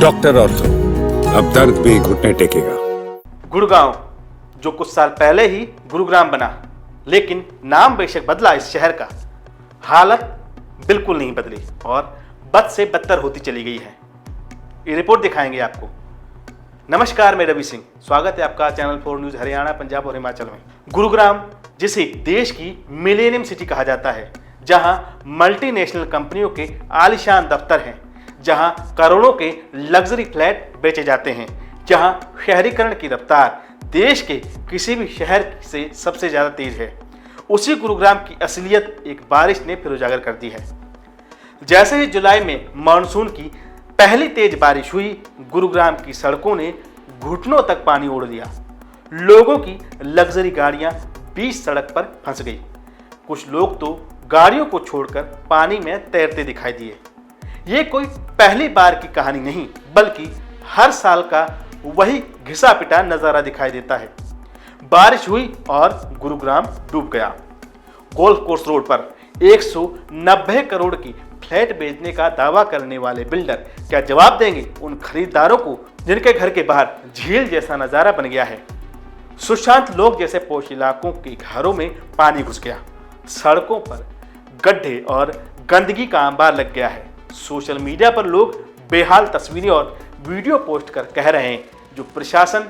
Doctor ortho, अब दर्द भी घुटने टेकेगा। गुड़गांव जो कुछ साल पहले ही गुरुग्राम बना, लेकिन नाम बेशक बदला इस शहर का, हालत बिल्कुल नहीं बदली और बद से बदतर होती चली गई है। ये रिपोर्ट दिखाएंगे आपको। नमस्कार, मैं रवि सिंह, स्वागत है आपका चैनल 4 न्यूज़ हरियाणा, पंजाब और हिमाचल में। गुरुग्राम जिसे देश की मिलेनियम सिटी कहा जाता है, जहां मल्टीनेशनल कंपनियों के आलीशान दफ्तर हैं, जहां करोड़ों के लग्जरी फ्लैट बेचे जाते हैं, जहां शहरीकरण की रफ्तार देश के किसी भी शहर से सबसे ज़्यादा तेज है, उसी गुरुग्राम की असलियत एक बारिश ने फिर उजागर कर दी है। जैसे ही जुलाई में मानसून की पहली तेज बारिश हुई, गुरुग्राम की सड़कों ने घुटनों तक पानी ओढ़ लिया। लोगों की लग्जरी गाड़ियां बीच सड़क पर फंस गई। कुछ लोग तो गाड़ियों को छोड़कर पानी में तैरते दिखाई दिए। ये कोई पहली बार की कहानी नहीं, बल्कि हर साल का वही घिसा पिटा नजारा दिखाई देता है। बारिश हुई और गुरुग्राम डूब गया। गोल्फ कोर्स रोड पर 190 करोड़ की फ्लैट बेचने का दावा करने वाले बिल्डर क्या जवाब देंगे उन खरीदारों को जिनके घर के बाहर झील जैसा नजारा बन गया है। सुशांत लोग जैसे पोश इलाकों के घरों में पानी घुस गया। सड़कों पर गड्ढे और गंदगी का अंबार लग गया है। सोशल मीडिया पर लोग बेहाल तस्वीरें और वीडियो पोस्ट कर कह रहे हैं, जो प्रशासन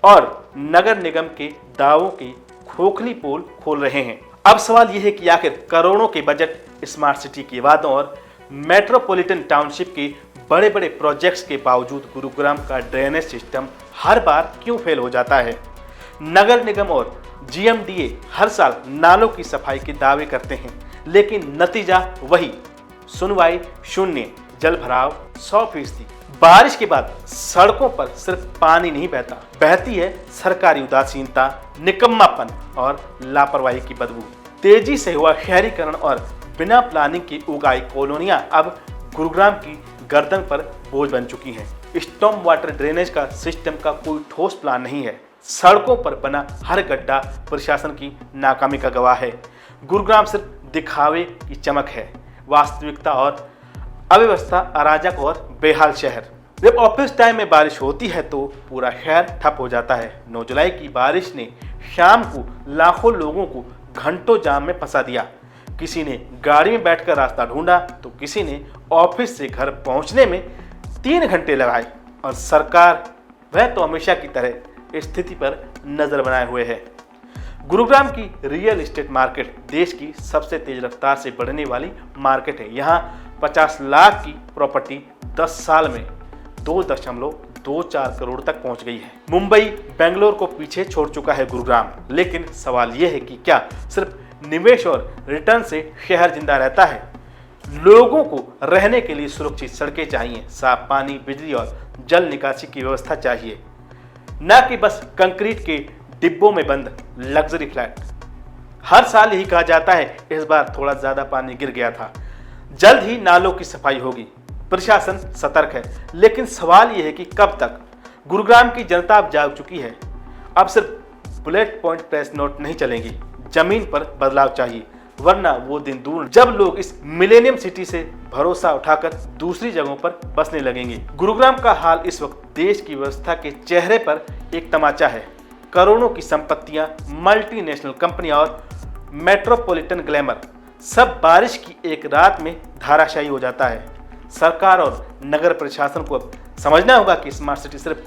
और नगर निगम के दावों के खोखली पोल खोल रहे हैं। अब सवाल यह है कि आखिर करोड़ों के बजट, स्मार्ट सिटी के वादों और मेट्रोपॉलिटन टाउनशिप के बड़े बड़े प्रोजेक्ट्स के बावजूद गुरुग्राम का ड्रेनेज सिस्टम हर बार क्यों फेल हो जाता है। नगर निगम और GMDA हर साल नालों की सफाई के दावे करते हैं, लेकिन नतीजा वही, सुनवाई शून्य, जल भराव 100%। बारिश के बाद सड़कों पर सिर्फ पानी नहीं बहता, बहती है सरकारी उदासीनता, निकम्मापन और लापरवाही की बदबू। तेजी से हुआ शहरीकरण और बिना प्लानिंग की उगाई कॉलोनियां अब गुरुग्राम की गर्दन पर बोझ बन चुकी हैं। स्टॉर्म वाटर ड्रेनेज का सिस्टम का कोई ठोस प्लान नहीं है। सड़कों पर बना हर गड्ढा प्रशासन की नाकामी का गवाह है। गुरुग्राम सिर्फ दिखावे की चमक है, वास्तविकता और अव्यवस्था अराजक और बेहाल शहर। जब ऑफिस टाइम में बारिश होती है तो पूरा शहर ठप हो जाता है। 9 जुलाई की बारिश ने शाम को लाखों लोगों को घंटों जाम में फंसा दिया। किसी ने गाड़ी में बैठकर रास्ता ढूंढा तो किसी ने ऑफिस से घर पहुंचने में 3 घंटे लगाए, और सरकार वह तो हमेशा की तरह स्थिति पर नजर बनाए हुए है। गुरुग्राम की रियल एस्टेट मार्केट देश की सबसे तेज रफ्तार से बढ़ने वाली मार्केट है। यहाँ 50 लाख की प्रॉपर्टी 10 साल में 2.24 करोड़ तक पहुंच गई है। मुंबई, बेंगलोर को पीछे छोड़ चुका है गुरुग्राम। लेकिन सवाल यह है कि क्या सिर्फ निवेश और रिटर्न से शहर जिंदा रहता है? लोगों को रहने के लिए सुरक्षित सड़कें चाहिए, साफ पानी, बिजली और जल निकासी की व्यवस्था चाहिए, न कि बस कंक्रीट के डिब्बों में बंद लग्जरी फ्लैट। हर साल यही कहा जाता है, इस बार थोड़ा ज्यादा पानी गिर गया था, जल्द ही नालों की सफाई होगी। प्रशासन सतर्क है, लेकिन सवाल यह है कि कब तक? गुरुग्राम की जनता अब जाग चुकी है। अब सिर्फ बुलेट पॉइंट प्रेस नोट नहीं चलेंगी, जमीन पर बदलाव चाहिए, वरना वो दिन दूर जब लोग इस मिलेनियम सिटी से भरोसा उठाकर दूसरी जगहों पर बसने लगेंगे। गुरुग्राम का हाल इस वक्त देश की व्यवस्था के चेहरे पर एक तमाचा है। करोड़ों की संपत्तियां, मल्टीनेशनल कंपनियां और मेट्रोपॉलिटन ग्लैमर सब बारिश की एक रात में धाराशायी हो जाता है। सरकार और नगर प्रशासन को अब समझना होगा कि स्मार्ट सिटी सिर्फ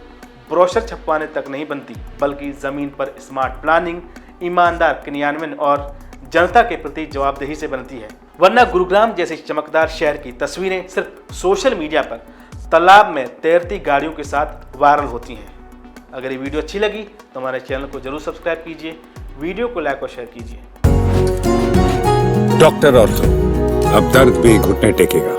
ब्रोशर छपवाने तक नहीं बनती, बल्कि जमीन पर स्मार्ट प्लानिंग, ईमानदार क्रियान्वयन और जनता के प्रति जवाबदेही से बनती है। वरना गुरुग्राम जैसे चमकदार शहर की तस्वीरें सिर्फ सोशल मीडिया पर तालाब में तैरती गाड़ियों के साथ वायरल होती हैं। अगर ये वीडियो अच्छी लगी तो हमारे चैनल को जरूर सब्सक्राइब कीजिए, वीडियो को लाइक और शेयर कीजिए। डॉक्टर ऑर्थो, अब दर्द भी घुटने टेकेगा।